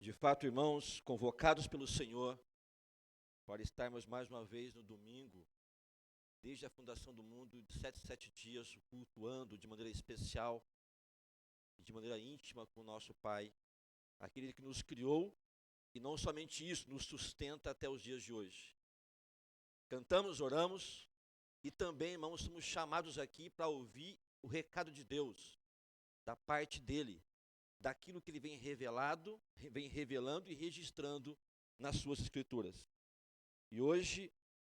De fato, irmãos, convocados pelo Senhor para estarmos mais uma vez no domingo, desde a fundação do mundo, de 7 dias, cultuando de maneira especial e de maneira íntima com o nosso Pai, aquele que nos criou e não somente isso, nos sustenta até os dias de hoje. Cantamos, oramos e também, irmãos, somos chamados aqui para ouvir o recado de Deus, da parte dele, daquilo que ele vem revelando e registrando nas suas escrituras. E hoje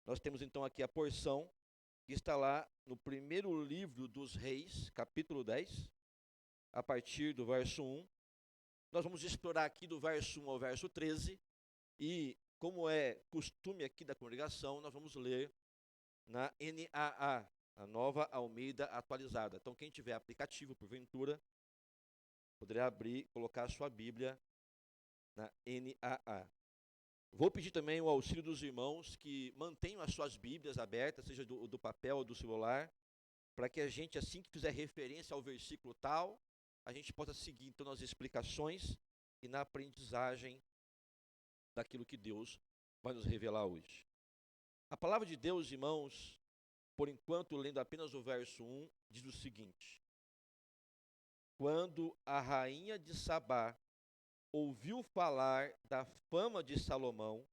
nós temos então aqui a porção que está lá no primeiro livro dos Reis, capítulo 10, a partir do verso 1. Nós vamos explorar aqui do verso 1 ao verso 13 e, como é costume aqui da congregação, nós vamos ler na NAA, a Nova Almeida Atualizada. Então, quem tiver aplicativo, porventura, poderá abrir, colocar a sua Bíblia na NAA. Vou pedir também o auxílio dos irmãos que mantenham as suas Bíblias abertas, seja do papel ou do celular, para que a gente, assim que fizer referência ao versículo tal, a gente possa seguir então nas explicações e na aprendizagem daquilo que Deus vai nos revelar hoje. A palavra de Deus, irmãos, por enquanto, lendo apenas o verso 1, diz o seguinte: Quando a rainha de Sabá ouviu falar da fama de Salomão,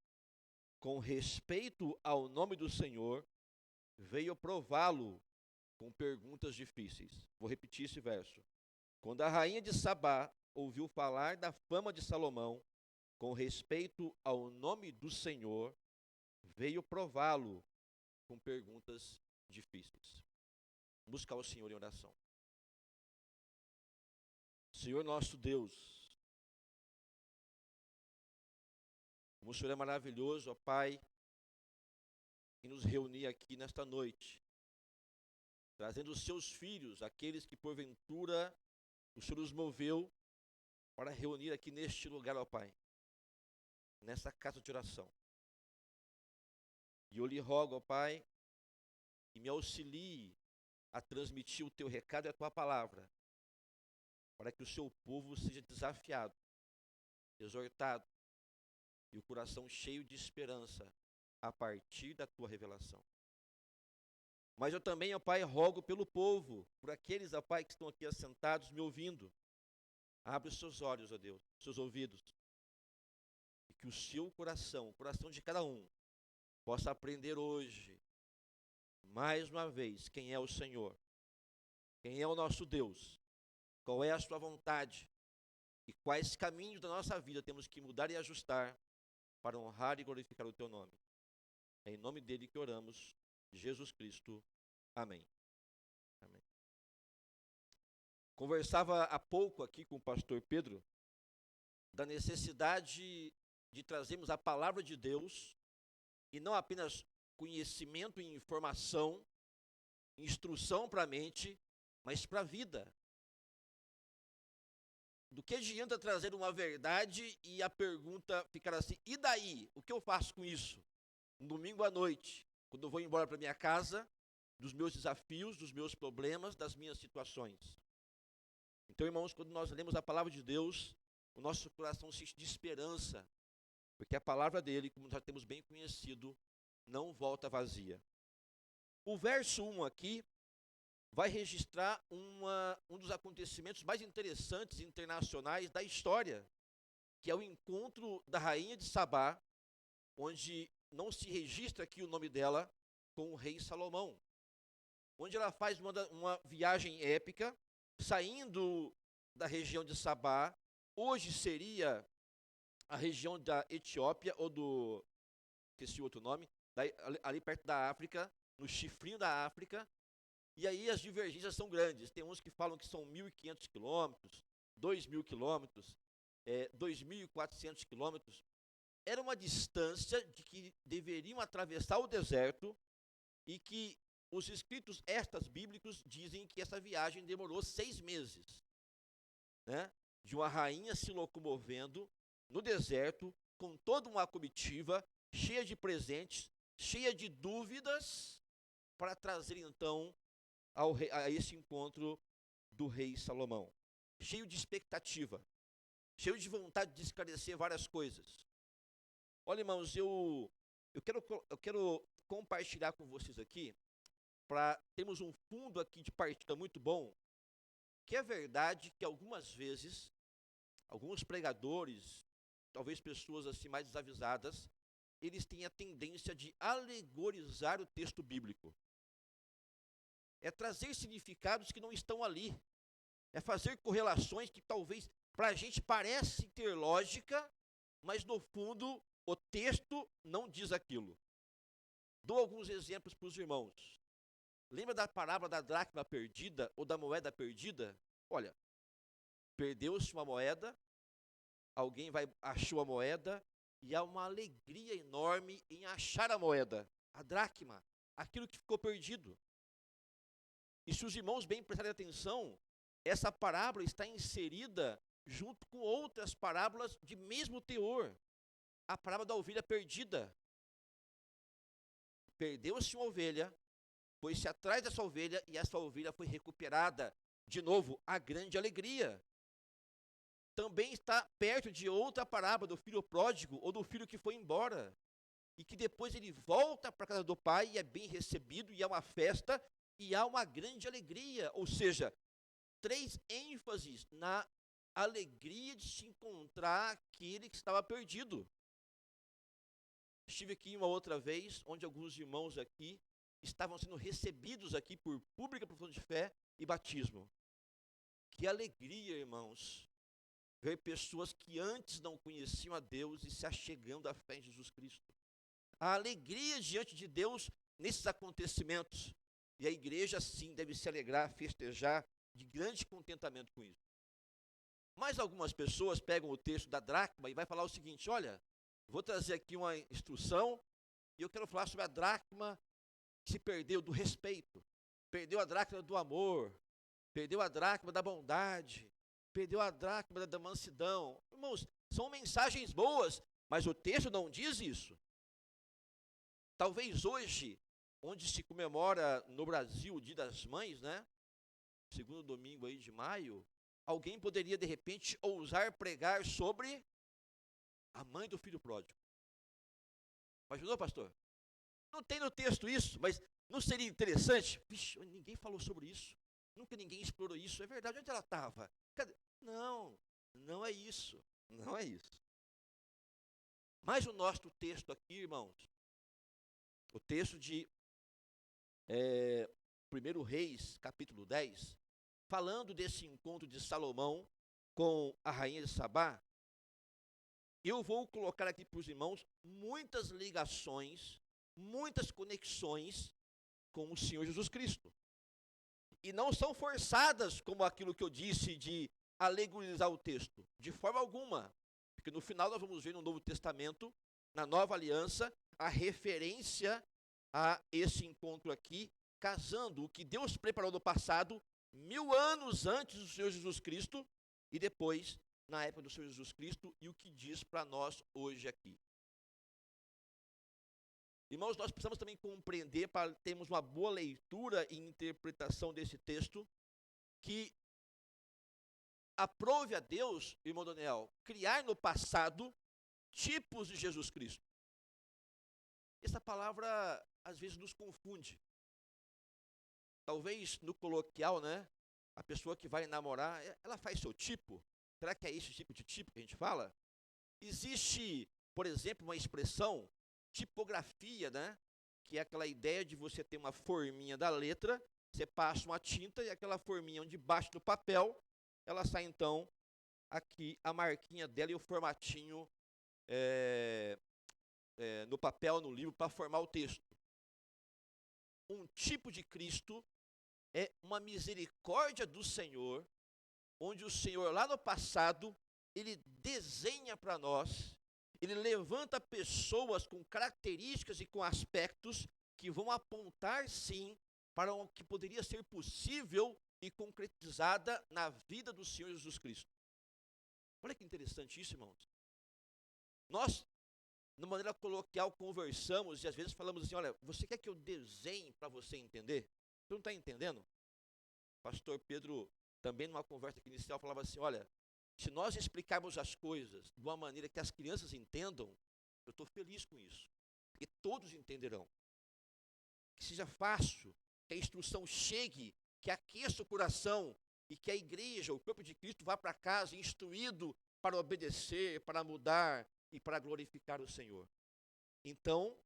com respeito ao nome do Senhor, veio prová-lo com perguntas difíceis. Vou repetir esse verso. Quando a rainha de Sabá ouviu falar da fama de Salomão, com respeito ao nome do Senhor, veio prová-lo com perguntas difíceis. Buscar o Senhor em oração. Senhor nosso Deus, como o Senhor é maravilhoso, ó Pai, em nos reunir aqui nesta noite, trazendo os seus filhos, aqueles que porventura o Senhor os moveu para reunir aqui neste lugar, ó Pai, nessa casa de oração. E eu lhe rogo, ó Pai, que me auxilie a transmitir o teu recado e a tua palavra, para que o seu povo seja desafiado, exortado, e o coração cheio de esperança a partir da tua revelação. Mas eu também, ó Pai, rogo pelo povo, por aqueles, ó Pai, que estão aqui assentados me ouvindo. Abre os seus olhos, ó Deus, os seus ouvidos, e que o seu coração, o coração de cada um, possa aprender hoje, mais uma vez, quem é o Senhor, quem é o nosso Deus, qual é a sua vontade e quais caminhos da nossa vida temos que mudar e ajustar para honrar e glorificar o teu nome. É em nome dele que oramos, Jesus Cristo. Amém. Amém. Conversava há pouco aqui com o pastor Pedro da necessidade de trazermos a palavra de Deus e não apenas conhecimento e informação, instrução para a mente, mas para a vida. Do que adianta trazer uma verdade e a pergunta ficar assim, e daí? O que eu faço com isso? Um domingo à noite, quando eu vou embora para minha casa, dos meus desafios, dos meus problemas, das minhas situações. Então, irmãos, quando nós lemos a palavra de Deus, o nosso coração se enche de esperança, porque a palavra dele, como já temos bem conhecido, não volta vazia. O verso 1 aqui vai registrar um dos acontecimentos mais interessantes internacionais da história, que é o encontro da rainha de Sabá, onde não se registra aqui o nome dela, com o rei Salomão, onde ela faz uma viagem épica, saindo da região de Sabá, hoje seria a região da Etiópia, ou esqueci o outro nome, ali perto da África, no chifrinho da África. E aí as divergências são grandes. Tem uns que falam que são 1.500 quilômetros, 2.000 quilômetros, 2.400 quilômetros. Era uma distância de que deveriam atravessar o deserto e que os escritos extras bíblicos dizem que essa viagem demorou 6 meses. Né? De uma rainha se locomovendo no deserto com toda uma comitiva, cheia de presentes, cheia de dúvidas, para trazer então a esse encontro do rei Salomão, cheio de expectativa, cheio de vontade de esclarecer várias coisas. Olha, irmãos, eu quero compartilhar com vocês aqui, para termos um fundo aqui de partida muito bom, que é verdade que algumas vezes, alguns pregadores, talvez pessoas assim mais desavisadas, eles têm a tendência de alegorizar o texto bíblico. É trazer significados que não estão ali. É fazer correlações que talvez para a gente parece ter lógica, mas no fundo o texto não diz aquilo. Dou alguns exemplos para os irmãos. Lembra da parábola da dracma perdida ou da moeda perdida? Olha, perdeu-se uma moeda, alguém achou a moeda e há uma alegria enorme em achar a moeda, a dracma, aquilo que ficou perdido. E se os irmãos bem prestarem atenção, essa parábola está inserida junto com outras parábolas de mesmo teor. A parábola da ovelha perdida. Perdeu-se uma ovelha, foi-se atrás dessa ovelha e essa ovelha foi recuperada. De novo, a grande alegria. Também está perto de outra parábola do filho pródigo ou do filho que foi embora. E que depois ele volta para a casa do pai e é bem recebido e há uma festa e há uma grande alegria. Ou seja, 3 ênfases na alegria de se encontrar aquele que estava perdido. Estive aqui uma outra vez, onde alguns irmãos aqui estavam sendo recebidos aqui por pública profissão de fé e batismo. Que alegria, irmãos, ver pessoas que antes não conheciam a Deus e se achegando à fé em Jesus Cristo. A alegria diante de Deus nesses acontecimentos. E a igreja, sim, deve se alegrar, festejar, de grande contentamento com isso. Mas algumas pessoas pegam o texto da dracma e vai falar o seguinte: olha, vou trazer aqui uma instrução e eu quero falar sobre a dracma que se perdeu do respeito, perdeu a dracma do amor, perdeu a dracma da bondade, perdeu a dracma da mansidão. Irmãos, são mensagens boas, mas o texto não diz isso. Talvez hoje, onde se comemora no Brasil o Dia das Mães, né? Segundo domingo aí de maio, alguém poderia de repente ousar pregar sobre a mãe do filho pródigo. Imaginou, pastor? Não tem no texto isso, mas não seria interessante? Vixe, ninguém falou sobre isso. Nunca ninguém explorou isso. É verdade, onde ela estava? Não, não é isso. Não é isso. Mas o nosso texto aqui, irmãos, o texto de 1 Reis, capítulo 10, falando desse encontro de Salomão com a rainha de Sabá, eu vou colocar aqui para os irmãos muitas ligações, muitas conexões com o Senhor Jesus Cristo. E não são forçadas como aquilo que eu disse de alegorizar o texto, de forma alguma. Porque no final nós vamos ver no Novo Testamento, na Nova Aliança, a referência a esse encontro aqui, casando o que Deus preparou no passado, 1000 anos antes do Senhor Jesus Cristo, e depois, na época do Senhor Jesus Cristo, e o que diz para nós hoje aqui. Irmãos, nós precisamos também compreender, para termos uma boa leitura e interpretação desse texto, que aprove a Deus, irmão Daniel, criar no passado tipos de Jesus Cristo. Essa palavra, às vezes, nos confunde. Talvez no coloquial, né? A pessoa que vai namorar, ela faz seu tipo? Será que é esse tipo de tipo que a gente fala? Existe, por exemplo, uma expressão, tipografia, né? Que é aquela ideia de você ter uma forminha da letra, você passa uma tinta e aquela forminha debaixo do papel, ela sai então aqui a marquinha dela e o formatinho no papel, no livro, para formar o texto. Um tipo de Cristo é uma misericórdia do Senhor, onde o Senhor lá no passado, ele desenha para nós, ele levanta pessoas com características e com aspectos que vão apontar sim para o que poderia ser possível e concretizada na vida do Senhor Jesus Cristo. Olha que interessante isso, irmãos. Nós, de maneira coloquial, conversamos e às vezes falamos assim: olha, você quer que eu desenhe para você entender? Você não está entendendo? Pastor Pedro, também numa conversa inicial, falava assim: olha, Se nós explicarmos as coisas de uma maneira que as crianças entendam, eu estou feliz com isso. E todos entenderão. Que seja fácil, que a instrução chegue, que aqueça o coração e que a igreja, o corpo de Cristo, vá para casa instruído para obedecer, para mudar e para glorificar o Senhor. Então,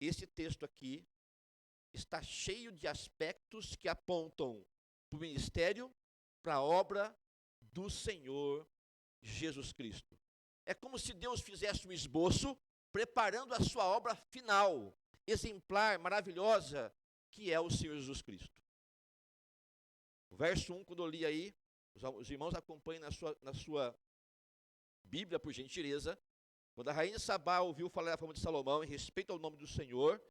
esse texto aqui está cheio de aspectos que apontam para o ministério, para a obra do Senhor Jesus Cristo. É como se Deus fizesse um esboço, preparando a sua obra final, exemplar, maravilhosa, que é o Senhor Jesus Cristo. O verso 1, quando eu li aí, os irmãos acompanhem na sua Bíblia, por gentileza. Quando a rainha de Sabá ouviu falar da fama de Salomão em respeito ao nome do Senhor,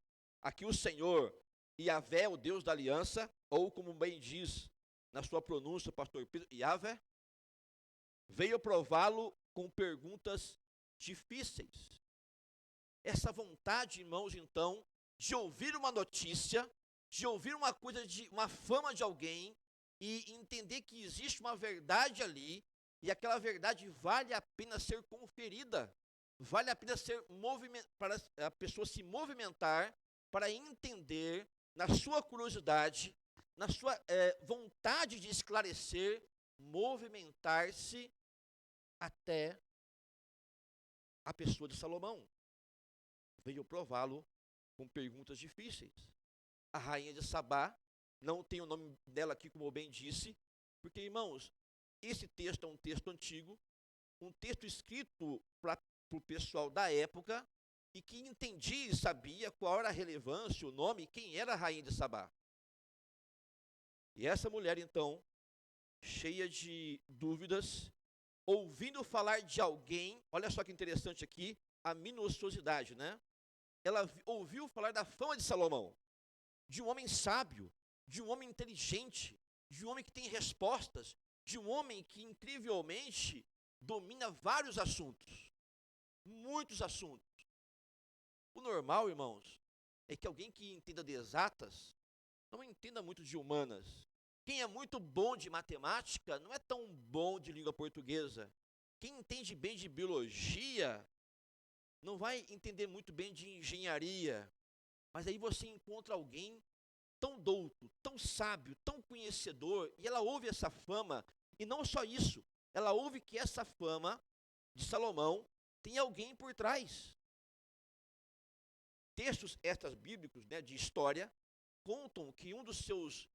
aqui o Senhor, Yahvé, o Deus da aliança, ou como bem diz na sua pronúncia o pastor Pedro, Yahvé, veio prová-lo com perguntas difíceis. Essa vontade, irmãos, então, de ouvir uma notícia, de ouvir uma coisa, uma fama de alguém, e entender que existe uma verdade ali, e aquela verdade vale a pena ser conferida, vale a pena para a pessoa se movimentar, para entender, na sua curiosidade, na sua vontade de esclarecer, movimentar-se até a pessoa de Salomão. Veio prová-lo com perguntas difíceis. A rainha de Sabá, não tem o nome dela aqui, como eu bem disse, porque, irmãos, esse texto é um texto antigo, um texto escrito para o pessoal da época, e que entendia e sabia qual era a relevância, o nome, quem era a rainha de Sabá. E essa mulher, então, cheia de dúvidas, ouvindo falar de alguém, olha só que interessante aqui, a minuciosidade, né? Ela ouviu falar da fama de Salomão, de um homem sábio, de um homem inteligente, de um homem que tem respostas, de um homem que incrivelmente domina vários assuntos, muitos assuntos. O normal, irmãos, é que alguém que entenda de exatas não entenda muito de humanas. Quem é muito bom de matemática não é tão bom de língua portuguesa. Quem entende bem de biologia não vai entender muito bem de engenharia. Mas aí você encontra alguém tão douto, tão sábio, tão conhecedor, e ela ouve essa fama, e não só isso, ela ouve que essa fama de Salomão tem alguém por trás. Textos extras bíblicos, né, de história, contam que um dos seus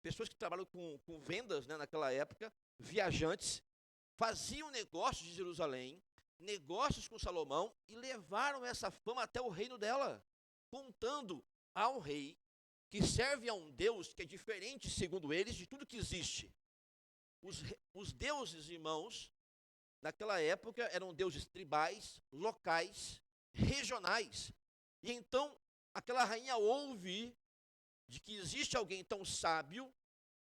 pessoas que trabalham com vendas, né, naquela época, viajantes, faziam negócios de Jerusalém, negócios com Salomão, e levaram essa fama até o reino dela, contando ao rei que serve a um Deus que é diferente, segundo eles, de tudo que existe. Os deuses, irmãos, naquela época eram deuses tribais, locais, regionais. E então, aquela rainha ouve de que existe alguém tão sábio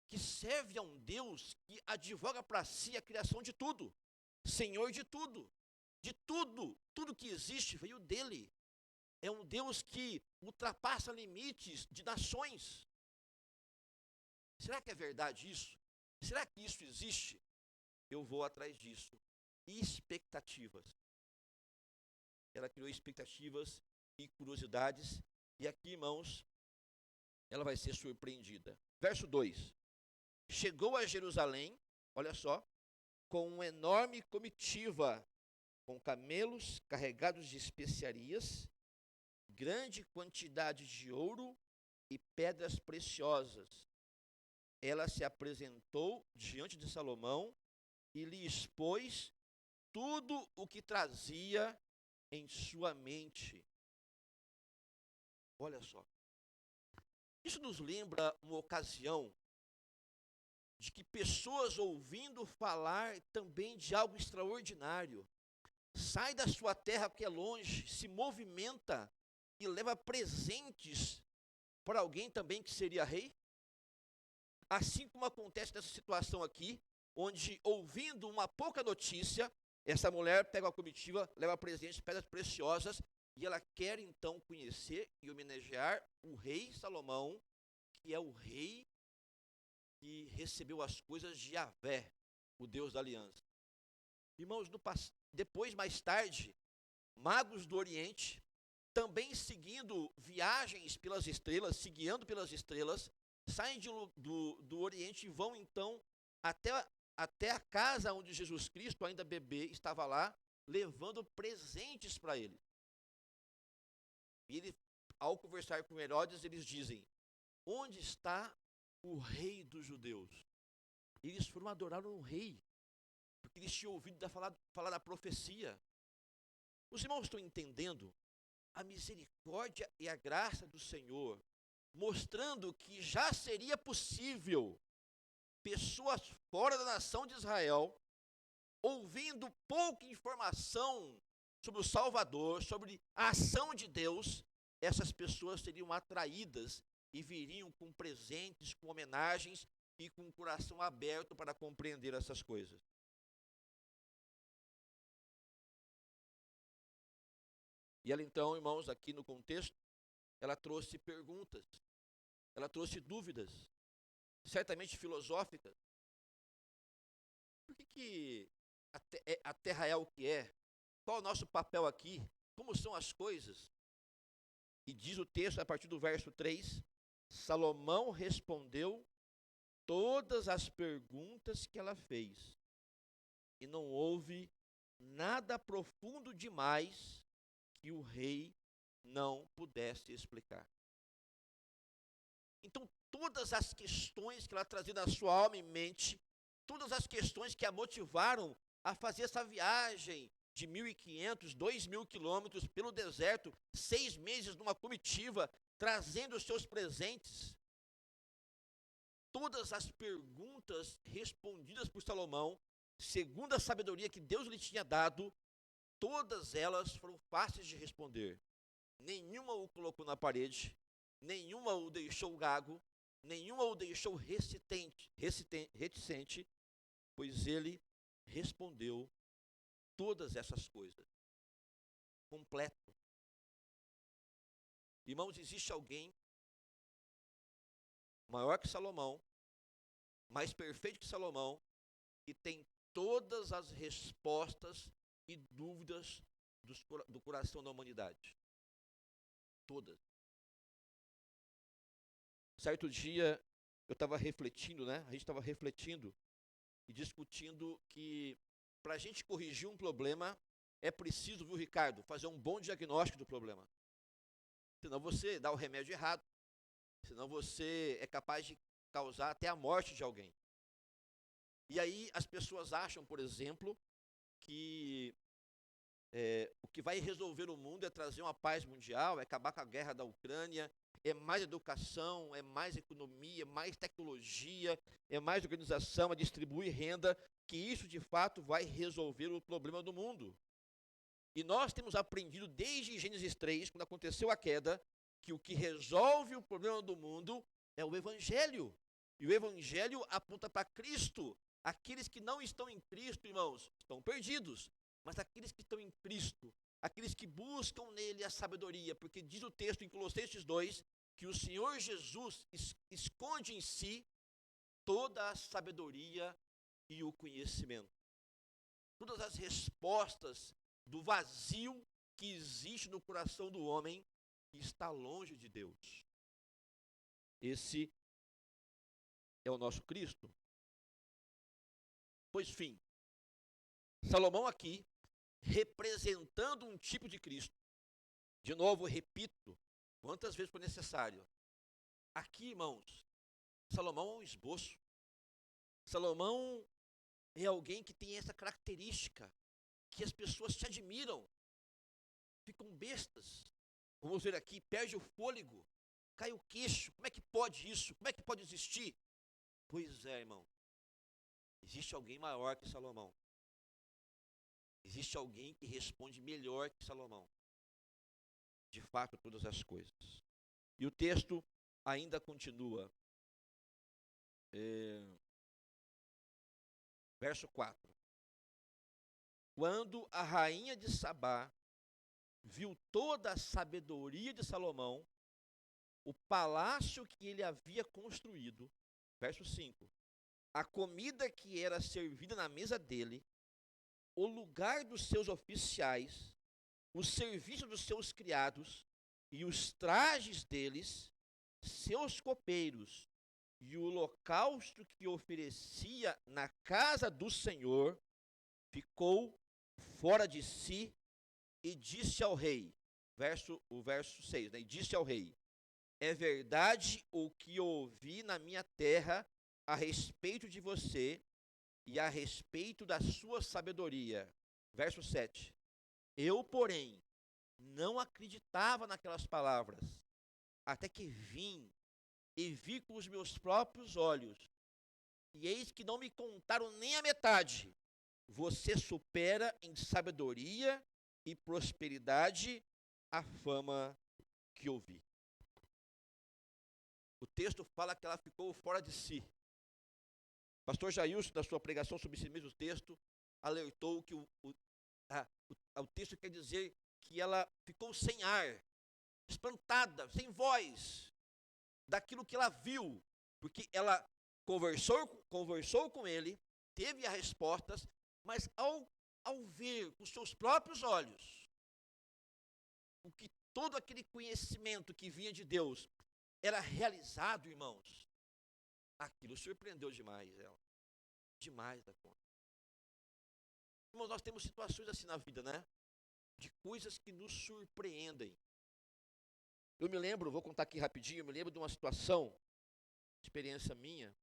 que serve a um Deus que advoga para si a criação de tudo, Senhor de tudo, tudo que existe veio dele. É um Deus que ultrapassa limites de nações. Será que é verdade isso? Será que isso existe? Eu vou atrás disso. Expectativas. Ela criou expectativas e curiosidades. E aqui, irmãos, ela vai ser surpreendida. Verso 2. Chegou a Jerusalém, olha só, com uma enorme comitiva, com camelos carregados de especiarias, grande quantidade de ouro e pedras preciosas. Ela se apresentou diante de Salomão e lhe expôs tudo o que trazia em sua mente. Olha só. Isso nos lembra uma ocasião de que pessoas ouvindo falar também de algo extraordinário, sai da sua terra que é longe, se movimenta e leva presentes para alguém também que seria rei. Assim como acontece nessa situação aqui, onde ouvindo uma pouca notícia, essa mulher pega uma comitiva, leva presentes, pedras preciosas, e ela quer então conhecer e homenagear o rei Salomão, que é o rei que recebeu as coisas de Yahvé, o Deus da aliança. Irmãos, depois, mais tarde, magos do Oriente, também seguindo viagens pelas estrelas, se guiando pelas estrelas, saem do Oriente e vão então até a casa onde Jesus Cristo, ainda bebê, estava lá, levando presentes para ele. E ele, ao conversar com Herodes, eles dizem: onde está o rei dos judeus? E eles foram adorar o rei, porque eles tinham ouvido falar da profecia. Os irmãos estão entendendo a misericórdia e a graça do Senhor, mostrando que já seria possível pessoas fora da nação de Israel, ouvindo pouca informação sobre o Salvador, sobre a ação de Deus, essas pessoas seriam atraídas e viriam com presentes, com homenagens e com o coração aberto para compreender essas coisas. E ela então, irmãos, aqui no contexto, ela trouxe perguntas, ela trouxe dúvidas, certamente filosóficas. Por que a terra é o que é? Qual o nosso papel aqui? Como são as coisas? E diz o texto, a partir do verso 3, Salomão respondeu todas as perguntas que ela fez, e não houve nada profundo demais que o rei não pudesse explicar. Então, todas as questões que ela trazia na sua alma e mente, todas as questões que a motivaram a fazer essa viagem de 1.500, 2.000 quilômetros pelo deserto, 6 meses numa comitiva, trazendo os seus presentes. Todas as perguntas respondidas por Salomão, segundo a sabedoria que Deus lhe tinha dado, todas elas foram fáceis de responder. Nenhuma o colocou na parede, nenhuma o deixou gago, nenhuma o deixou reticente, pois ele respondeu todas essas coisas. Completo. Irmãos, existe alguém maior que Salomão, mais perfeito que Salomão, que tem todas as respostas e dúvidas do coração da humanidade. Todas. Certo dia, eu estava refletindo, a gente estava refletindo e discutindo que para a gente corrigir um problema, é preciso, viu, Ricardo, fazer um bom diagnóstico do problema. Senão você dá o remédio errado. Senão você é capaz de causar até a morte de alguém. E aí as pessoas acham, por exemplo, que o que vai resolver o mundo é trazer uma paz mundial, é acabar com a guerra da Ucrânia, é mais educação, é mais economia, é mais tecnologia, é mais organização, é distribuir renda, que isso de fato vai resolver o problema do mundo. E nós temos aprendido desde Gênesis 3, quando aconteceu a queda, que o que resolve o problema do mundo é o Evangelho. E o Evangelho aponta para Cristo. Aqueles que não estão em Cristo, irmãos, estão perdidos. Mas aqueles que estão em Cristo, aqueles que buscam nele a sabedoria, porque diz o texto em Colossenses 2, que o Senhor Jesus esconde em si toda a sabedoria e o conhecimento. Todas as respostas do vazio que existe no coração do homem que está longe de Deus. Esse é o nosso Cristo. Pois fim, Salomão aqui, representando um tipo de Cristo, de novo, repito, quantas vezes for necessário, aqui, irmãos, Salomão é um esboço. Salomão é alguém que tem essa característica, que as pessoas te admiram, ficam bestas. Vamos ver aqui, perde o fôlego, cai o queixo. Como é que pode isso? Como é que pode existir? Pois é, irmão. Existe alguém maior que Salomão. Existe alguém que responde melhor que Salomão. De fato, todas as coisas. E o texto ainda continua. Verso 4. Quando a rainha de Sabá viu toda a sabedoria de Salomão, o palácio que ele havia construído, verso 5, a comida que era servida na mesa dele, o lugar dos seus oficiais, o serviço dos seus criados e os trajes deles, seus copeiros e o holocausto que oferecia na casa do Senhor, ficou fora de si e disse ao rei, o verso 6, né? E disse ao rei: é verdade o que ouvi na minha terra a respeito de você e a respeito da sua sabedoria. Verso 7. Eu, porém, não acreditava naquelas palavras, até que vim e vi com os meus próprios olhos, e eis que não me contaram nem a metade. Você supera em sabedoria e prosperidade a fama que ouvi. O texto fala que ela ficou fora de si. Pastor Jailson, na sua pregação sobre esse mesmo texto, alertou que o texto quer dizer que ela ficou sem ar, espantada, sem voz, daquilo que ela viu, porque ela conversou com ele, teve as respostas, mas ao ver com seus próprios olhos o que todo aquele conhecimento que vinha de Deus era realizado, irmãos, aquilo surpreendeu demais ela. Demais da conta. Irmãos, nós temos situações assim na vida, né? De coisas que nos surpreendem. Eu me lembro, vou contar aqui rapidinho, eu me lembro de uma situação, experiência minha.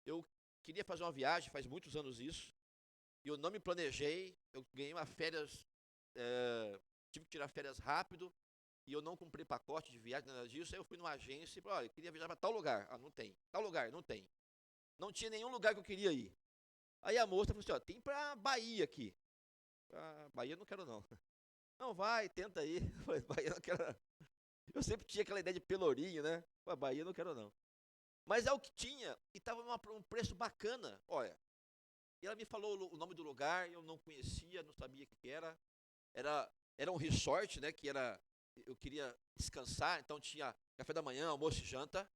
Eu queria fazer uma viagem, faz muitos anos isso, e eu não me planejei, eu ganhei uma férias, tive que tirar férias rápido, e eu não cumpri pacote de viagem, nada disso. Aí eu fui numa agência e falei, olha, eu queria viajar para tal lugar. Ah, não tem. Tal lugar, não tem. Não tinha nenhum lugar que eu queria ir. Aí a moça falou assim, ó, tem pra Bahia aqui. Ah, Bahia eu não quero não. Não, vai, tenta aí. Eu falei, Bahia eu não quero não. Eu sempre tinha aquela ideia de Pelourinho, né? Pô, Bahia eu não quero não. Mas é o que tinha, e tava um preço bacana, olha. E ela me falou o nome do lugar, eu não conhecia, não sabia o que era. Era um resort, né, que era, eu queria descansar, então tinha café da manhã, almoço e janta.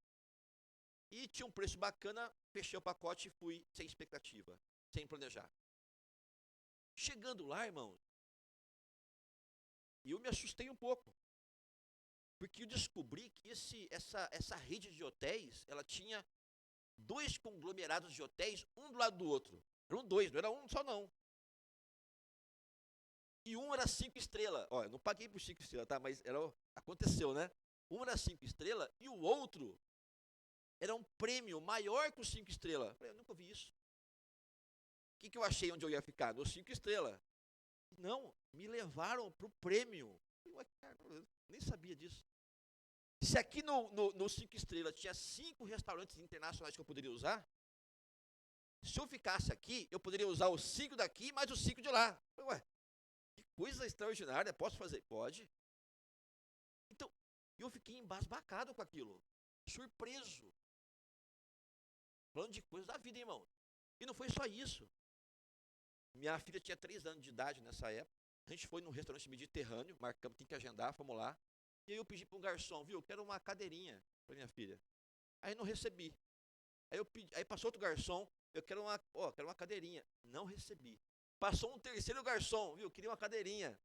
E tinha um preço bacana, fechei o pacote e fui sem expectativa, sem planejar. Chegando lá, irmãos, eu me assustei um pouco, porque eu descobri que essa rede de hotéis, ela tinha dois conglomerados de hotéis, um do lado do outro. Eram dois, não era um só não. E um era 5 estrelas. Olha, eu não paguei por 5 estrelas, tá? Mas aconteceu, né? Um era 5 estrelas e o outro era um prêmio maior que os 5 estrelas. Eu nunca vi isso. O que eu achei onde eu ia ficar? Nos 5 estrelas. Não, me levaram para o prêmio. Eu nem sabia disso. Se aqui no 5 estrelas tinha 5 restaurantes internacionais que eu poderia usar, se eu ficasse aqui, eu poderia usar os 5 daqui mais os 5 de lá. Ué, que coisa extraordinária, posso fazer? Pode. Então, eu fiquei embasbacado com aquilo, surpreso. Falando de coisas da vida, irmão. E não foi só isso. Minha filha tinha 3 anos de idade nessa época. A gente foi num restaurante mediterrâneo, marcamos, tem que agendar, fomos lá. E aí eu pedi para um garçom, viu, eu quero uma cadeirinha para minha filha. Aí não recebi. Aí passou outro garçom, quero uma cadeirinha. Não recebi. Passou um terceiro garçom, viu, eu queria uma cadeirinha.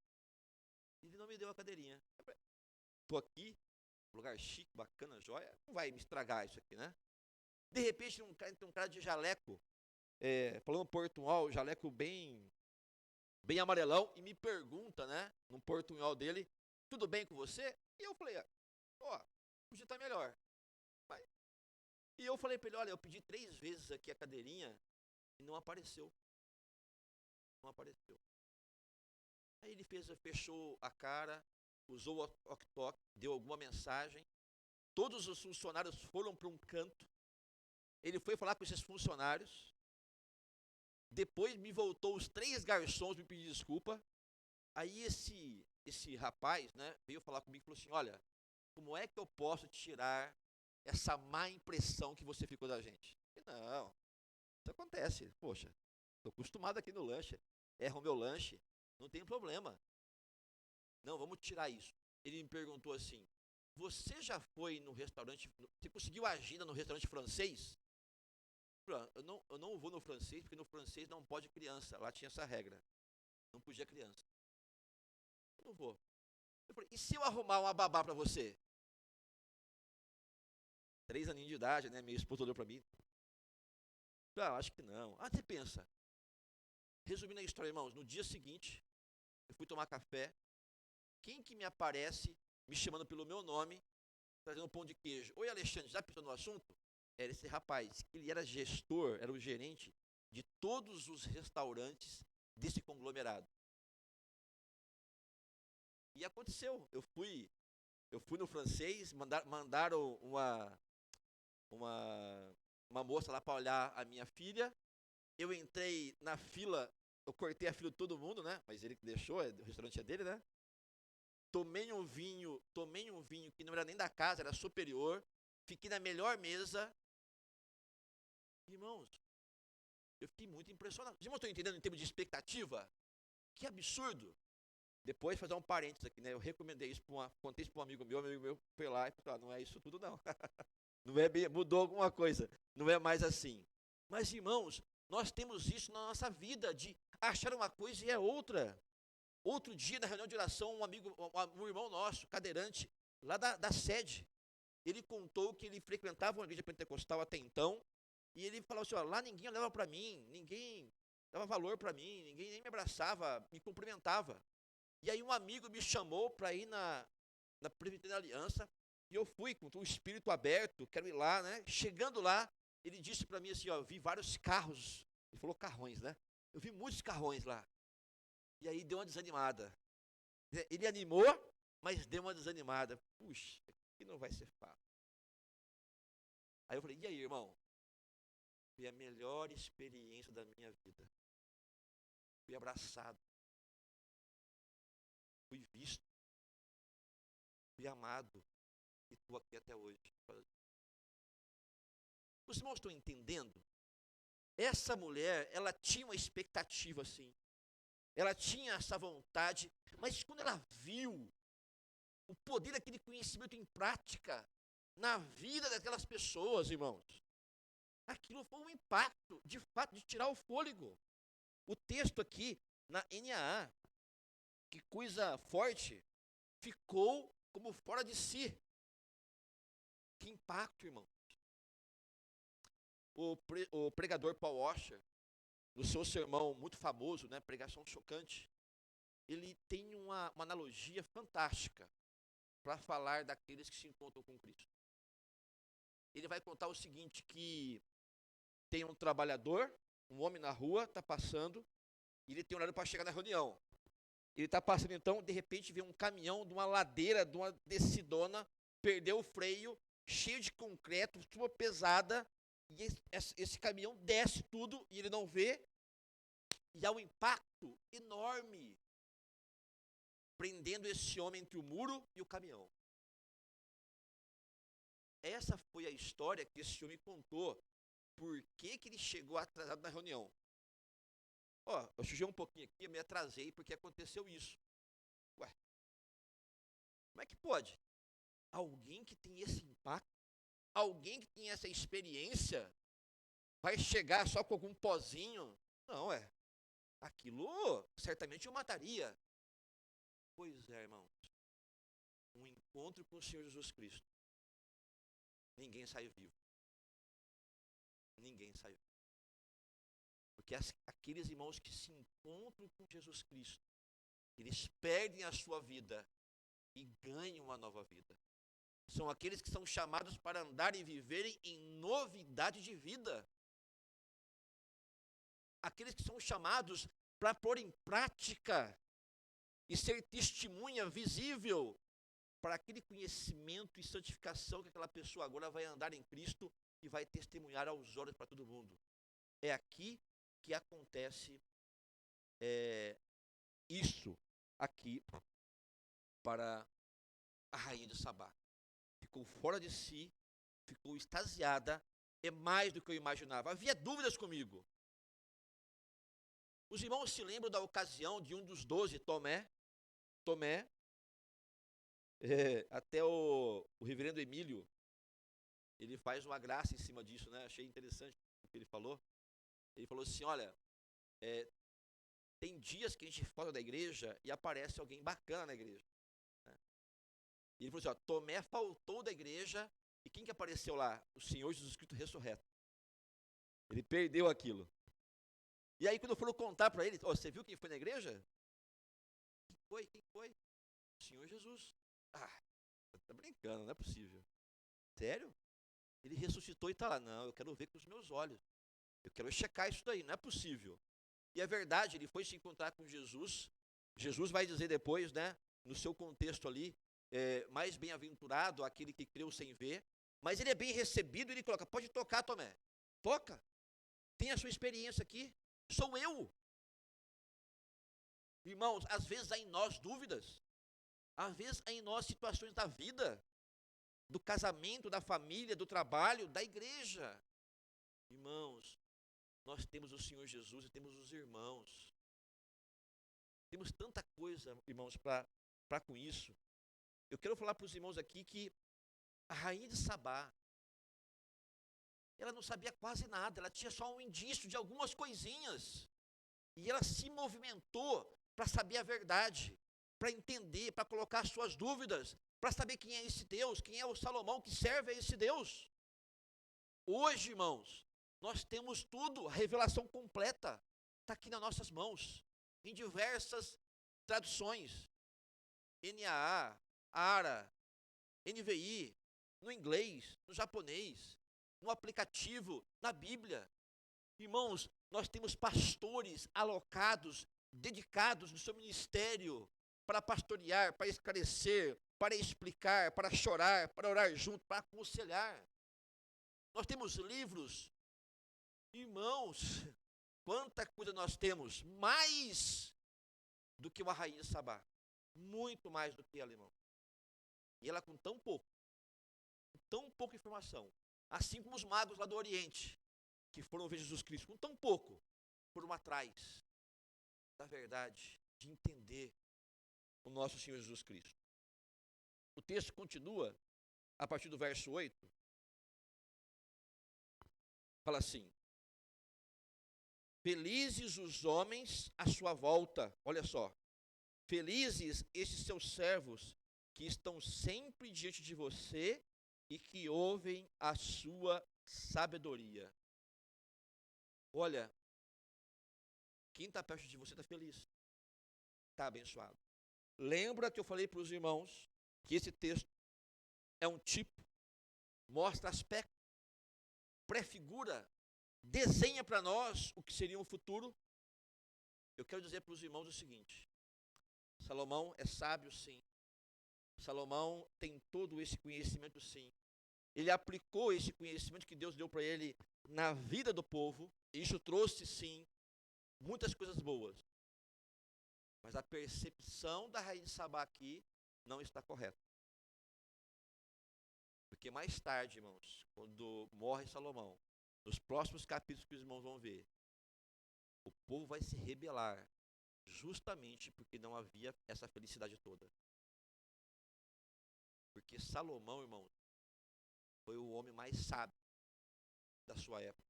Ele não me deu a cadeirinha. Tô aqui, lugar chique, bacana, joia, não vai me estragar isso aqui, né? De repente tem um cara de jaleco, falando portunhol, jaleco bem amarelão, e me pergunta, né, num portunhol dele, tudo bem com você? E eu falei, ó, podia estar melhor. E eu falei pra ele, olha, eu pedi 3 vezes aqui a cadeirinha e não apareceu. Não apareceu. Aí ele fechou a cara, usou o ok-tok, deu alguma mensagem. Todos os funcionários foram para um canto. Ele foi falar com esses funcionários. Depois me voltou os 3 garçons me pedir desculpa. Aí esse rapaz, né, veio falar comigo e falou assim, olha, como é que eu posso tirar essa má impressão que você ficou da gente? E não, isso acontece. Poxa, estou acostumado aqui no lanche. Erra o meu lanche, não tem problema. Não, vamos tirar isso. Ele me perguntou assim, você já foi no restaurante, você conseguiu agenda no restaurante francês? Eu não vou no francês, porque no francês não pode criança. Lá tinha essa regra. Não podia criança. Eu não vou. Eu falei, e se eu arrumar uma babá pra você? 3 aninhos de idade, né? Minha esposa olhou pra mim. Acho que não. Você pensa. Resumindo a história, irmãos, no dia seguinte, eu fui tomar café. Quem que me aparece me chamando pelo meu nome, trazendo um pão de queijo? Oi, Alexandre, já pensou no assunto? Era esse rapaz. Ele era gestor, era o gerente de todos os restaurantes desse conglomerado. E aconteceu. Eu fui no francês, mandaram uma, uma moça lá para olhar a minha filha. Eu entrei na fila, eu cortei a fila de todo mundo, né? Mas ele que deixou, o restaurante é dele, né? Tomei um vinho que não era nem da casa, era superior. Fiquei na melhor mesa. Irmãos, eu fiquei muito impressionado. Os irmãos estão entendendo em termos de expectativa? Que absurdo. Depois, fazer um parênteses aqui, né? Eu recomendei isso contei isso para um amigo meu foi lá e falou, não é isso tudo não. Não é bem, mudou alguma coisa. Não é mais assim. Mas, irmãos, nós temos isso na nossa vida, de achar uma coisa e é outra. Outro dia, na reunião de oração, um irmão nosso, cadeirante, lá da sede, ele contou que ele frequentava uma igreja pentecostal até então, e ele falou assim, lá ninguém olhava para mim, ninguém dava valor para mim, ninguém nem me abraçava, me cumprimentava. E aí um amigo me chamou para ir na Presbiteriana Aliança, e eu fui com o espírito aberto, quero ir lá, né? Chegando lá, ele disse para mim assim, eu vi vários carros, ele falou carrões, né? Eu vi muitos carrões lá. E aí deu uma desanimada. Ele animou, mas deu uma desanimada. Puxa, que não vai ser fácil. Aí eu falei, e aí, irmão? Foi a melhor experiência da minha vida. Fui abraçado. Fui visto. Fui amado. E estou aqui até hoje. Os irmãos estão entendendo? Essa mulher, ela tinha uma expectativa assim. Ela tinha essa vontade, mas quando ela viu o poder daquele conhecimento em prática na vida daquelas pessoas, irmãos, aquilo foi um impacto, de fato, de tirar o fôlego. O texto aqui, na NAA, que coisa forte, ficou como fora de si. Que impacto, irmão. O pregador Paul Washer, no seu sermão muito famoso, né, Pregação Chocante, ele tem uma analogia fantástica para falar daqueles que se encontram com Cristo. Ele vai contar o seguinte, que tem um trabalhador, um homem na rua, está passando, e ele tem horário para chegar na reunião. Ele está passando então, de repente vê um caminhão de uma ladeira, de uma descidona, perdeu o freio, cheio de concreto, chuva pesada, e esse caminhão desce tudo e ele não vê, e há um impacto enorme, prendendo esse homem entre o muro e o caminhão. Essa foi a história que esse homem contou, por que ele chegou atrasado na reunião. Eu sujei um pouquinho aqui, eu me atrasei porque aconteceu isso. Ué, como é que pode? Alguém que tem esse impacto, alguém que tem essa experiência, vai chegar só com algum pozinho? Não, aquilo certamente eu mataria. Pois é, irmãos, um encontro com o Senhor Jesus Cristo. Ninguém saiu vivo. Ninguém saiu vivo. Porque aqueles irmãos que se encontram com Jesus Cristo, eles perdem a sua vida e ganham uma nova vida. São aqueles que são chamados para andar e viverem em novidade de vida. Aqueles que são chamados para pôr em prática e ser testemunha visível para aquele conhecimento e santificação que aquela pessoa agora vai andar em Cristo e vai testemunhar aos olhos para todo mundo. É aqui que acontece isso aqui para a rainha de Sabá. Ficou fora de si, ficou extasiada, é mais do que eu imaginava. Havia dúvidas comigo. Os irmãos se lembram da ocasião de um dos 12, Tomé, até o reverendo Emílio, ele faz uma graça em cima disso, né? Achei interessante. o que ele falou. Ele falou assim, olha, tem dias que a gente fora da igreja e aparece alguém bacana na igreja. Né? E ele falou assim, ó, Tomé faltou da igreja e quem que apareceu lá? O Senhor Jesus Cristo ressurreto. Ele perdeu aquilo. E aí quando foram contar para ele, você viu quem foi na igreja? Quem foi? Quem foi? O Senhor Jesus. Ah, tá brincando, não é possível. Sério? Ele ressuscitou e está lá. Não, eu quero ver com os meus olhos. Eu quero checar isso daí, não é possível. E é verdade, ele foi se encontrar com Jesus. Jesus vai dizer depois, né, no seu contexto ali, mais bem-aventurado aquele que creu sem ver. Mas ele é bem recebido e ele coloca, pode tocar, Tomé. Toca. Tem a sua experiência aqui. Sou eu. Irmãos, às vezes há em nós dúvidas. Às vezes há em nós situações da vida, do casamento, da família, do trabalho, da igreja. Irmãos, nós temos o Senhor Jesus e temos os irmãos. Temos tanta coisa, irmãos, para com isso. Eu quero falar para os irmãos aqui que a rainha de Sabá, ela não sabia quase nada, ela tinha só um indício de algumas coisinhas. E ela se movimentou para saber a verdade, para entender, para colocar suas dúvidas, para saber quem é esse Deus, quem é o Salomão que serve a esse Deus. Hoje, irmãos, nós temos tudo, a revelação completa está aqui nas nossas mãos, em diversas traduções, NAA, ARA, NVI, no inglês, no japonês, no aplicativo, na Bíblia. Irmãos, nós temos pastores alocados, dedicados no seu ministério para pastorear, para esclarecer, para explicar, para chorar, para orar junto, para aconselhar. Nós temos livros. Irmãos, quanta coisa nós temos, mais do que uma rainha de Sabá, muito mais do que ela, irmão. E ela com tão pouca informação, assim como os magos lá do Oriente, que foram ver Jesus Cristo, com tão pouco, foram atrás da verdade, de entender o nosso Senhor Jesus Cristo. O texto continua, a partir do verso 8, fala assim, felizes os homens à sua volta, olha só, felizes estes seus servos que estão sempre diante de você e que ouvem a sua sabedoria. Olha, quem está perto de você está feliz, está abençoado. Lembra que eu falei para os irmãos que esse texto é um tipo, mostra aspecto, prefigura, desenha para nós o que seria um futuro. Eu quero dizer para os irmãos o seguinte, Salomão é sábio sim, Salomão tem todo esse conhecimento sim, ele aplicou esse conhecimento que Deus deu para ele na vida do povo, e isso trouxe sim muitas coisas boas, mas a percepção da rainha de Sabá aqui não está correta, porque mais tarde, irmãos, quando morre Salomão, nos próximos capítulos que os irmãos vão ver, o povo vai se rebelar, justamente porque não havia essa felicidade toda. Porque Salomão, irmãos, foi o homem mais sábio da sua época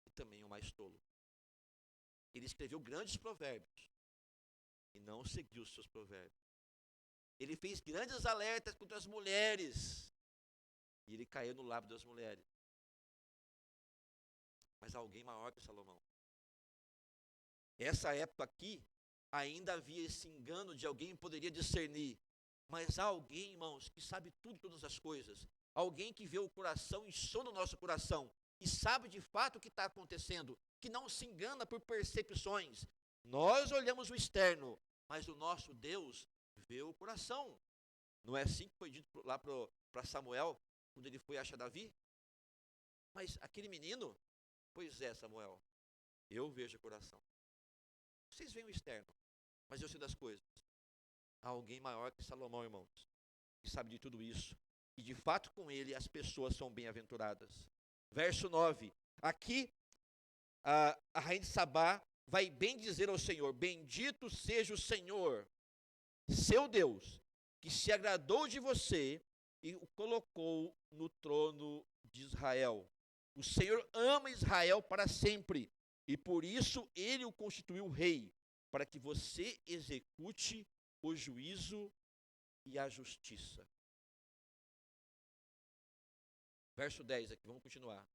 e também o mais tolo. Ele escreveu grandes provérbios e não seguiu os seus provérbios. Ele fez grandes alertas contra as mulheres e ele caiu no lábio das mulheres. Mas alguém maior que Salomão. Essa época aqui, ainda havia esse engano de alguém que poderia discernir. Mas há alguém, irmãos, que sabe tudo, todas as coisas. Alguém que vê o coração e som do nosso coração. E sabe de fato o que está acontecendo. Que não se engana por percepções. Nós olhamos o externo, mas o nosso Deus vê o coração. Não é assim que foi dito lá para Samuel, quando ele foi achar Davi? Mas aquele menino, pois é, Samuel, eu vejo o coração. Vocês veem o externo, mas eu sei das coisas. Há alguém maior que Salomão, irmãos, que sabe de tudo isso. E de fato com ele as pessoas são bem-aventuradas. Verso 9. Aqui a rainha de Sabá vai bem dizer ao Senhor, bendito seja o Senhor, seu Deus, que se agradou de você e o colocou no trono de Israel. O Senhor ama Israel para sempre, e por isso ele o constituiu rei, para que você execute o juízo e a justiça. Verso 10 aqui, vamos continuar.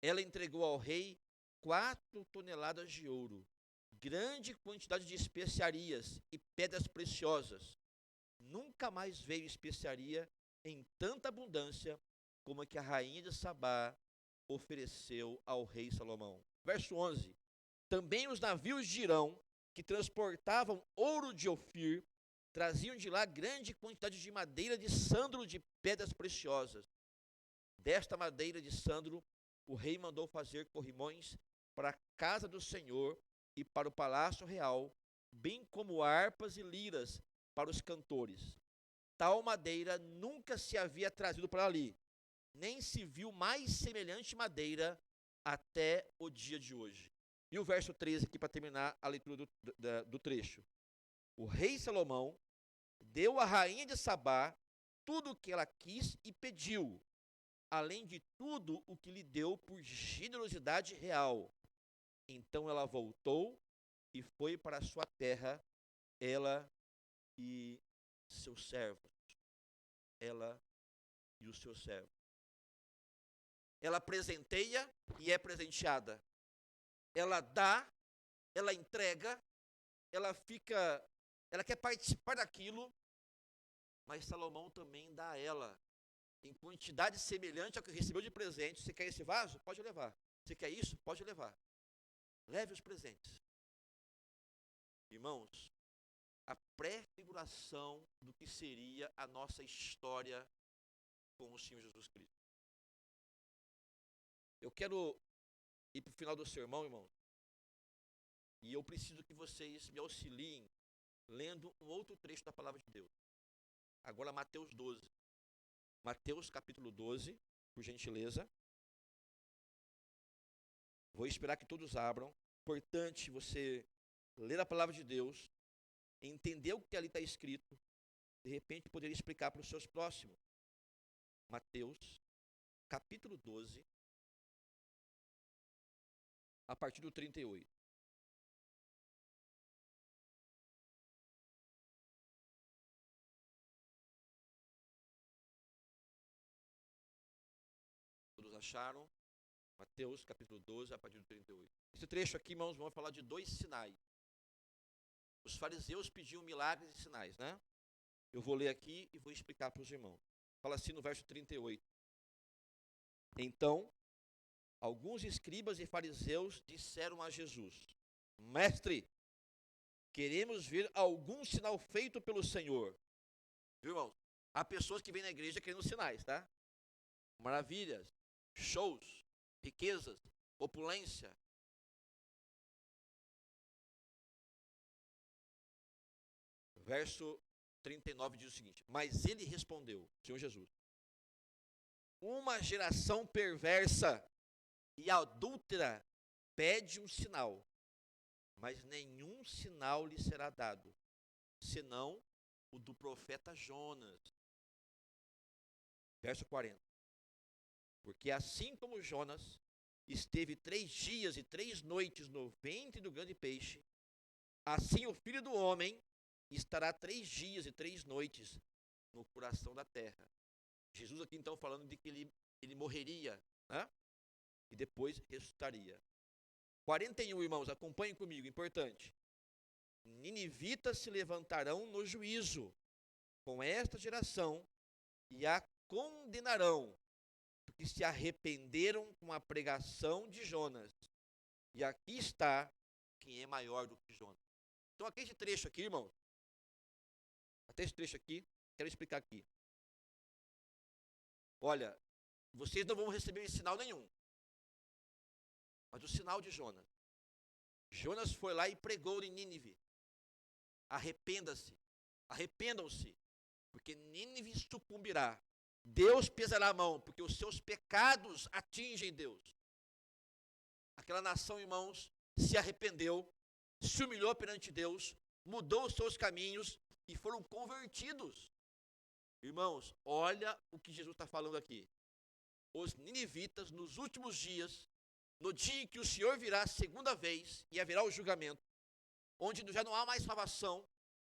Ela entregou ao rei 4 toneladas de ouro, grande quantidade de especiarias e pedras preciosas. Nunca mais veio especiaria em tanta abundância como a que a rainha de Sabá ofereceu ao rei Salomão. Verso 11. Também os navios de Irão, que transportavam ouro de Ofir, traziam de lá grande quantidade de madeira de sandro de pedras preciosas. Desta madeira de sandro, o rei mandou fazer corrimões para a casa do Senhor e para o palácio real, bem como harpas e liras para os cantores. Tal madeira nunca se havia trazido para ali, nem se viu mais semelhante madeira até o dia de hoje. E o verso 13 aqui para terminar a leitura do trecho. O rei Salomão deu à rainha de Sabá tudo o que ela quis e pediu, além de tudo o que lhe deu por generosidade real. Então ela voltou e foi para a sua terra, ela e seus servos. Ela e os seus servos. Ela presenteia e é presenteada. Ela dá, ela entrega, ela quer participar daquilo, mas Salomão também dá a ela, em quantidade semelhante ao que recebeu de presente. Você quer esse vaso? Pode levar. Você quer isso? Pode levar. Leve os presentes. Irmãos, a prefiguração do que seria a nossa história com o Senhor Jesus Cristo. Eu quero ir para o final do sermão, irmãos, e eu preciso que vocês me auxiliem lendo um outro trecho da palavra de Deus. Agora, Mateus 12. Mateus capítulo 12, por gentileza. Vou esperar que todos abram. Importante você ler a palavra de Deus, entender o que ali está escrito, de repente poderia explicar para os seus próximos. Mateus capítulo 12, a partir do 38. Todos acharam? Mateus capítulo 12, a partir do 38. Esse trecho aqui, irmãos, vamos falar de 2 sinais. Os fariseus pediam milagres e sinais, né? Eu vou ler aqui e vou explicar para os irmãos. Fala assim no verso 38. Então, alguns escribas e fariseus disseram a Jesus: Mestre, queremos ver algum sinal feito pelo Senhor. Viu, irmãos? Há pessoas que vêm na igreja querendo sinais, tá? Maravilhas, shows, riquezas, opulência. Verso 39 diz o seguinte: Mas ele respondeu, Senhor Jesus, uma geração perversa e adúltera pede um sinal, mas nenhum sinal lhe será dado, senão o do profeta Jonas. Verso 40. Porque assim como Jonas esteve 3 dias e 3 noites no ventre do grande peixe, assim o Filho do Homem estará 3 dias e 3 noites no coração da terra. Jesus aqui então falando de que ele morreria, né? E depois ressuscitaria. 41, irmãos, acompanhem comigo, importante. Ninivitas se levantarão no juízo com esta geração e a condenarão, porque se arrependeram com a pregação de Jonas. E aqui está quem é maior do que Jonas. Então, aqui esse trecho aqui, irmãos, até esse trecho aqui, quero explicar aqui. Olha, vocês não vão receber sinal nenhum, mas o sinal de Jonas. Jonas foi lá e pregou em Nínive: arrependa-se, arrependam-se, porque Nínive sucumbirá. Deus pesará a mão, porque os seus pecados atingem Deus. Aquela nação, irmãos, se arrependeu, se humilhou perante Deus, mudou os seus caminhos e foram convertidos. Irmãos, olha o que Jesus está falando aqui. os ninivitas nos últimos dias, no dia em que o Senhor virá a segunda vez e haverá o julgamento, onde já não há mais salvação,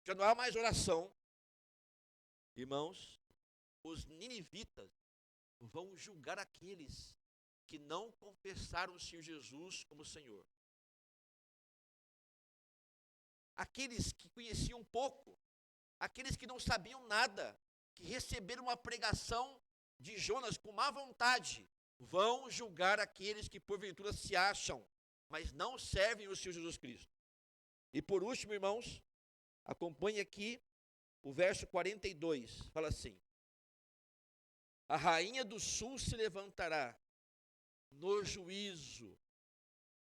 já não há mais oração. Irmãos, os ninivitas vão julgar aqueles que não confessaram o Senhor Jesus como Senhor. Aqueles que conheciam pouco, aqueles que não sabiam nada, que receberam uma pregação de Jonas com má vontade, vão julgar aqueles que porventura se acham, mas não servem o Senhor Jesus Cristo. E por último, irmãos, acompanhe aqui o verso 42, fala assim: a rainha do sul se levantará no juízo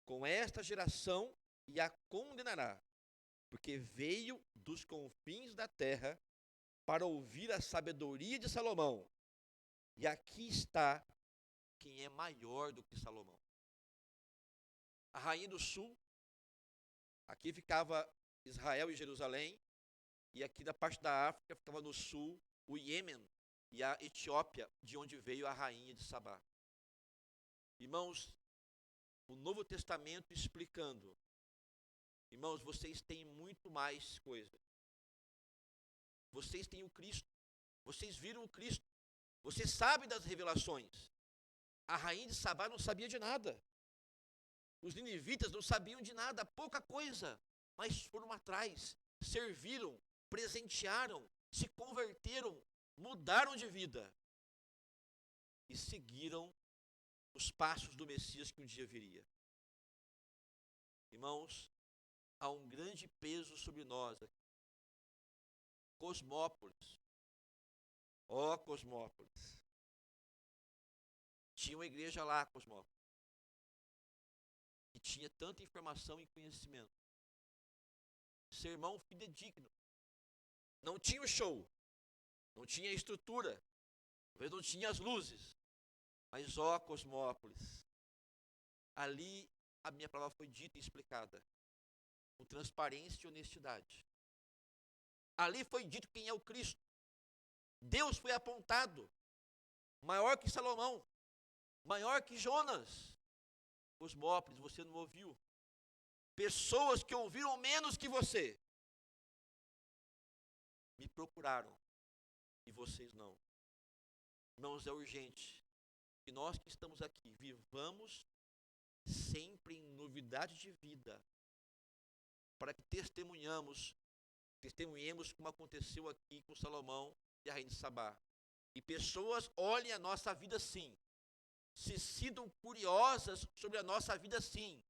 com esta geração e a condenará, porque veio dos confins da terra para ouvir a sabedoria de Salomão. E aqui está quem é maior do que Salomão. A rainha do sul, aqui ficava Israel e Jerusalém, e aqui da parte da África ficava no sul o Iêmen e a Etiópia, de onde veio a rainha de Sabá. Irmãos, o Novo Testamento explicando, irmãos, vocês têm muito mais coisa. Vocês têm o Cristo, vocês viram o Cristo, vocês sabem das revelações. A rainha de Sabá não sabia de nada. Os ninivitas não sabiam de nada, pouca coisa, mas foram atrás, serviram, presentearam, se converteram, mudaram de vida e seguiram os passos do Messias que um dia viria. Irmãos, há um grande peso sobre nós. Cosmópolis. Ó, Cosmópolis. Tinha uma igreja lá, Cosmópolis, que tinha tanta informação e conhecimento. Sermão fidedigno. Não tinha o show, não tinha a estrutura, talvez não tinha as luzes, mas ó, Cosmópolis, ali a minha palavra foi dita e explicada, com transparência e honestidade. Ali foi dito quem é o Cristo. Deus foi apontado, maior que Salomão, maior que Jonas. Cosmópolis, você não ouviu. Pessoas que ouviram menos que você me procuraram e vocês não. Irmãos, é urgente que nós que estamos aqui vivamos sempre em novidade de vida, para que testemunhemos como aconteceu aqui com Salomão e a rainha de Sabá. E pessoas olhem a nossa vida assim, se sintam curiosas sobre a nossa vida assim,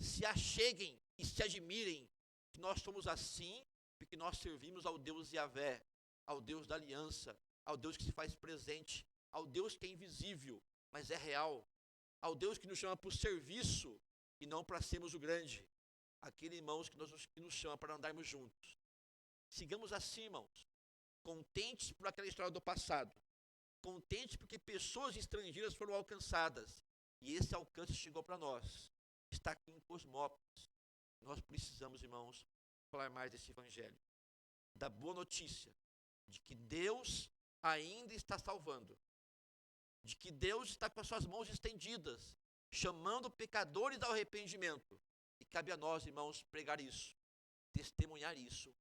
se acheguem e se admirem que nós somos assim, porque nós servimos ao Deus Yahvé, ao Deus da aliança, ao Deus que se faz presente, ao Deus que é invisível, mas é real, ao Deus que nos chama para o serviço e não para sermos o grande, aquele, irmãos, que nos chama para andarmos juntos. Sigamos assim, irmãos, contentes por aquela história do passado, contentes porque pessoas estrangeiras foram alcançadas, e esse alcance chegou para nós, está aqui em Cosmópolis. Nós precisamos, irmãos, falar mais desse evangelho, da boa notícia, de que Deus ainda está salvando, de que Deus está com as suas mãos estendidas, chamando pecadores ao arrependimento, e cabe a nós, irmãos, pregar isso, testemunhar isso,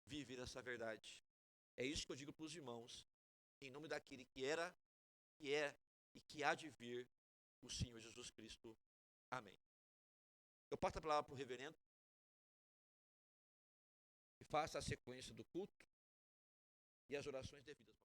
viver essa verdade. É isso que eu digo para os irmãos, em nome daquele que era, que é e que há de vir, o Senhor Jesus Cristo. Amém. Eu passo a palavra para o reverendo, e faça a sequência do culto e as orações devidas.